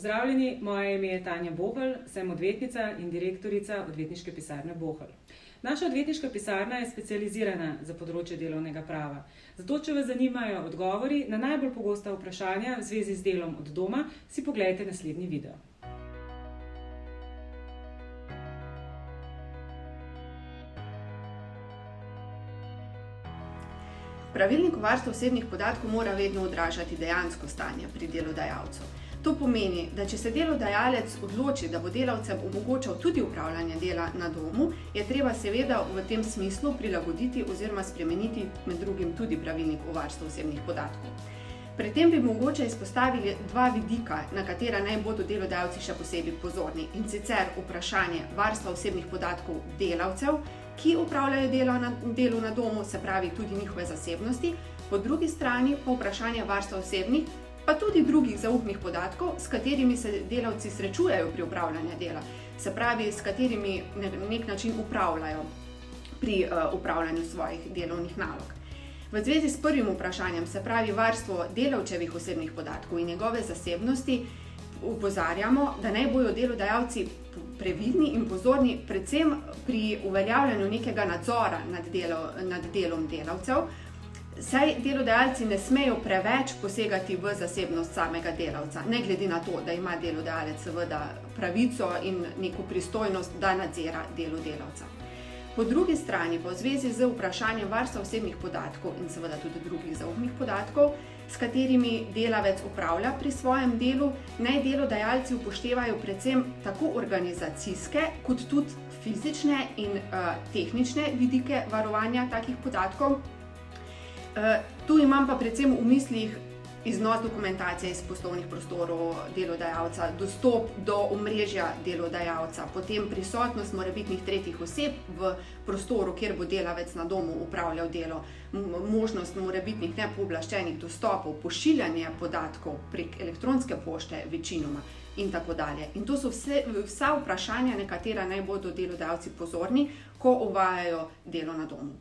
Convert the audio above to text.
Pozdravljeni, moje ime je Tanja Bohl, sem odvetnica in direktorica odvetniške pisarne Bohl. Naša odvetniška pisarna je specializirana za področje delovnega prava. Zato, če vas zanimajo odgovori na najbolj pogosta vprašanja v zvezi z delom od doma, si poglejte naslednji video. Pravilnik o varstvu osebnih podatkov mora vedno odražati dejansko stanje pri delodajalcu. To pomeni, da če se delodajalec odloči, da bo delavcem omogočal tudi opravljanje dela na domu, je treba seveda v tem smislu prilagoditi oziroma spremeniti med drugim tudi pravilnik o varstvu osebnih podatkov. Pri tem bi mogoče izpostavili dva vidika, na katera naj bodo delodajalci še posebej pozorni, in sicer vprašanje varstva osebnih podatkov delavcev, ki opravljajo delo na domu, se pravi tudi njihove zasebnosti, po drugi strani pa vprašanje varstva osebnih, pa tudi drugih zaupnih podatkov, s katerimi se delavci srečujejo pri opravljanju dela, se pravi, s katerimi na nek način upravljajo pri opravljanju svojih delovnih nalog. V zvezi s prvim vprašanjem, se pravi varstvo delavčevih osebnih podatkov in njegove zasebnosti, opozarjamo, da naj bodo delodajalci previdni in pozorni predvsem pri uveljavljanju nekega nadzora nad delom delavcev, saj delodajalci ne smejo preveč posegati v zasebnost samega delavca, ne glede na to, da ima delodajalec seveda pravico in neko pristojnost, da nadzira delo delavca. Po drugi strani pa v zvezi z vprašanjem varstva osebnih podatkov in seveda tudi drugih zaupnih podatkov, s katerimi delavec upravlja pri svojem delu, naj delodajalci upoštevajo predvsem tako organizacijske kot tudi fizične in tehnične vidike varovanja takih podatkov. Tu imam pa predvsem v mislih iznos dokumentacije iz poslovnih prostorov delodajalca, dostop do omrežja delodajalca, potem prisotnost morebitnih tretjih oseb v prostoru, kjer bo delavec na domu upravljal delo, možnost morebitnih nepooblaščenih dostopov, pošiljanje podatkov prek elektronske pošte večinoma in tako dalje. In to so vsa vprašanja, na katera naj bodo delodajalci pozorni, ko uvajajo delo na domu.